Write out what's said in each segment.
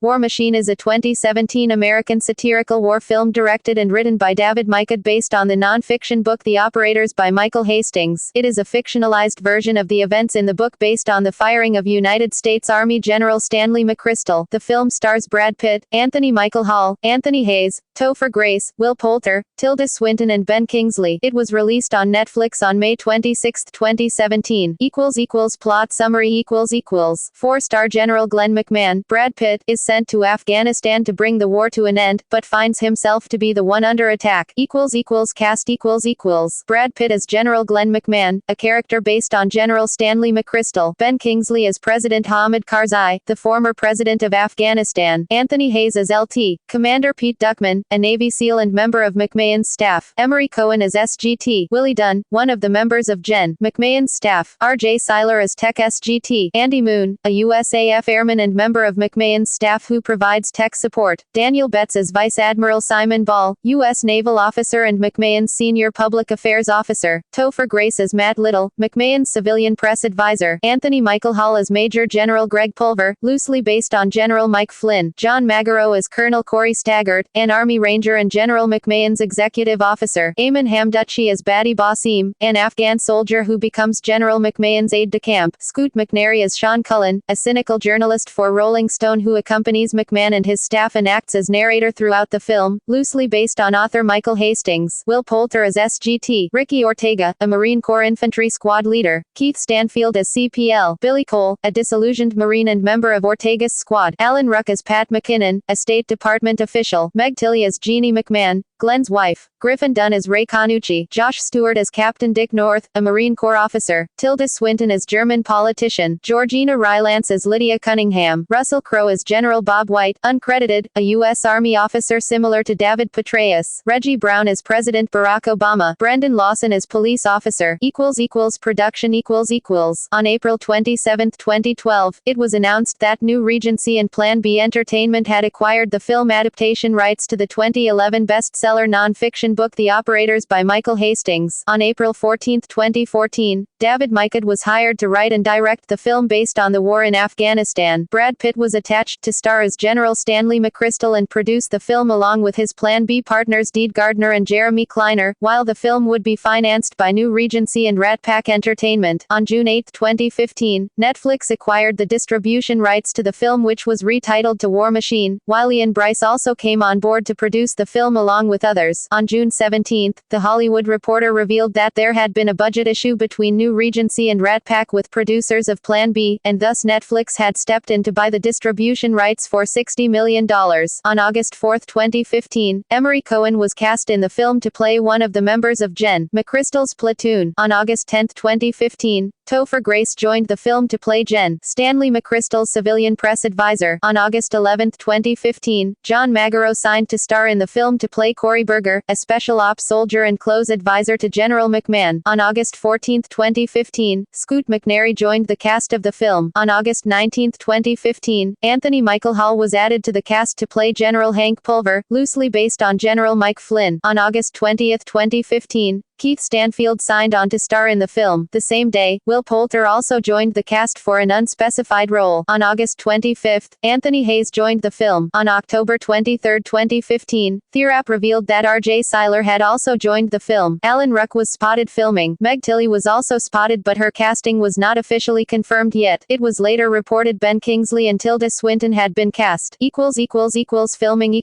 War Machine is a 2017 American satirical war film directed and written by David Mich based on the nonfiction book The Operators by Michael Hastings. It is a fictionalized version of the events in the book based on the firing of United States Army General Stanley McChrystal. The film stars Brad Pitt, Anthony Michael Hall, Anthony Hayes, Topher Grace, Will Poulter, Tilda Swinton and Ben Kingsley. It was released on Netflix on May 26, 2017. Plot summary. 4-star General Glenn McMahon, Brad Pitt, is sent to Afghanistan to bring the war to an end, but finds himself to be the one under attack. Cast. Brad Pitt as General Glenn McMahon, a character based on General Stanley McChrystal. Ben Kingsley as President Hamid Karzai, the former president of Afghanistan. Anthony Hayes as LT, Commander Pete Duckman, a Navy SEAL and member of McMahon's staff. Emery Cohen as SGT, Willie Dunn, one of the members of Gen. McMahon's staff. R.J. Seiler as Tech SGT, Andy Moon, a USAF airman and member of McMahon's staff who provides tech support. Daniel Betts as Vice Admiral Simon Ball, U.S. naval officer and McMahon's senior public affairs officer. Topher Grace as Matt Little, McMahon's civilian press advisor. Anthony Michael Hall as Major General Greg Pulver, loosely based on General Mike Flynn. John Magaro as Colonel Corey Staggart, an Army Ranger and General McMahon's executive officer. Eamon Hamduchi as Badi Basim, an Afghan soldier who becomes General McMahon's aide-de-camp. Scoot McNairy as Sean Cullen, a cynical journalist for Rolling Stone who accompanies McMahon and his staff and acts as narrator throughout the film, loosely based on author Michael Hastings. Will Poulter as SGT, Ricky Ortega, a Marine Corps infantry squad leader. Keith Stanfield as CPL, Billy Cole, a disillusioned Marine and member of Ortega's squad. Alan Ruck as Pat McKinnon, a State Department official. Meg Tilly as Jeannie McMahon, Glenn's wife. Griffin Dunn as Ray Canucci. Josh Stewart as Captain Dick North, a Marine Corps officer. Tilda Swinton as German politician. Georgina Rylance as Lydia Cunningham. Russell Crowe as General Bob White, uncredited, a U.S. Army officer similar to David Petraeus. Reggie Brown as President Barack Obama. Brendan Lawson as police officer. Production. On April 27, 2012, it was announced that New Regency and Plan B Entertainment had acquired the film adaptation rights to the 2011 bestseller nonfiction book The Operators by Michael Hastings. On April 14, 2014, David Mich was hired to write and direct the film based on the war in Afghanistan. Brad Pitt was attached to star as General Stanley McChrystal and produce the film along with his Plan B partners Deed Gardner and Jeremy Kleiner, while the film would be financed by New Regency and Rat Pack Entertainment. On June 8, 2015, Netflix acquired the distribution rights to the film, which was retitled to War Machine, while Ian Brice also came on board to produce the film along with others. On June 17, The Hollywood Reporter revealed that there had been a budget issue between New Regency and Rat Pack with producers of Plan B, and thus Netflix had stepped in to buy the distribution rights for $60 million. On August 4, 2015, Emery Cohen was cast in the film to play one of the members of Gen. McChrystal's platoon. On August 10, 2015, Topher Grace joined the film to play Gen. Stanley McChrystal's civilian press advisor. On August 11, 2015, John Magaro signed to star in the film to play Corey Berger, a special ops soldier and close advisor to General McMahon. On August 14, 2015, Scoot McNairy joined the cast of the film. On August 19, 2015, Anthony Michael Hall was added to the cast to play General Hank Pulver, loosely based on General Mike Flynn. On August 20, 2015, Keith Stanfield signed on to star in the film. The same day, Will Poulter also joined the cast for an unspecified role. On August 25, Anthony Hayes joined the film. On October 23, 2015, TheWrap revealed that R.J. Seiler had also joined the film. Alan Ruck was spotted filming. Meg Tilly was also spotted, but her casting was not officially confirmed yet. It was later reported Ben Kingsley and Tilda Swinton had been cast. Filming.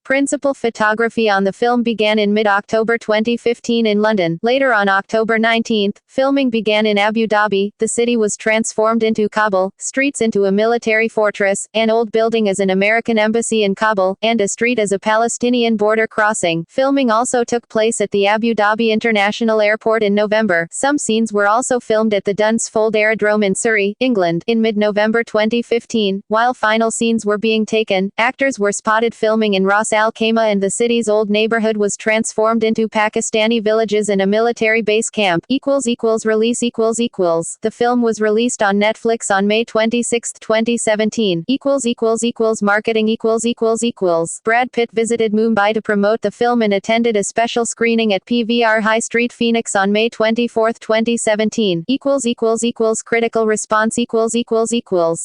Principal photography on the film began in mid-October 2015 in London. Later on October 19, filming began in Abu Dhabi. The city was transformed into Kabul, streets into a military fortress, an old building as an American embassy in Kabul, and a street as a Palestinian border crossing. Filming also took place at the Abu Dhabi International Airport in November. Some scenes were also filmed at the Dunsfold Aerodrome in Surrey, England. In mid-November 2015, while final scenes were being taken, actors were spotted filming in Ras Al-Qaeda and the city's old neighborhood was transformed into Pakistani villages and a military base camp. Release. The film was released on Netflix on May 26, 2017. Marketing. Brad Pitt visited Mumbai to promote the film and attended a special screening at PVR High Street, Phoenix on May 24, 2017. Critical response.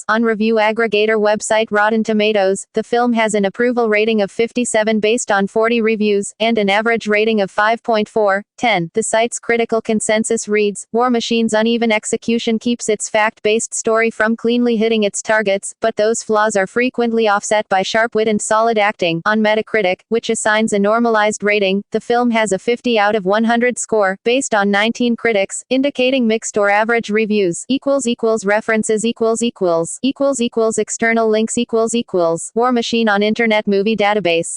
On review aggregator website Rotten Tomatoes, the film has an approval rating of 57 based on 40 reviews, and an average rating of 5.4/10. The site's critical consensus reads, War Machine's uneven execution keeps its fact-based story from cleanly hitting its targets, but those flaws are frequently offset by sharp wit and solid acting. On Metacritic, which assigns a normalized rating, the film has a 50 out of 100 score, based on 19 critics, indicating mixed or average reviews. References. External links. War Machine on Internet Movie Database.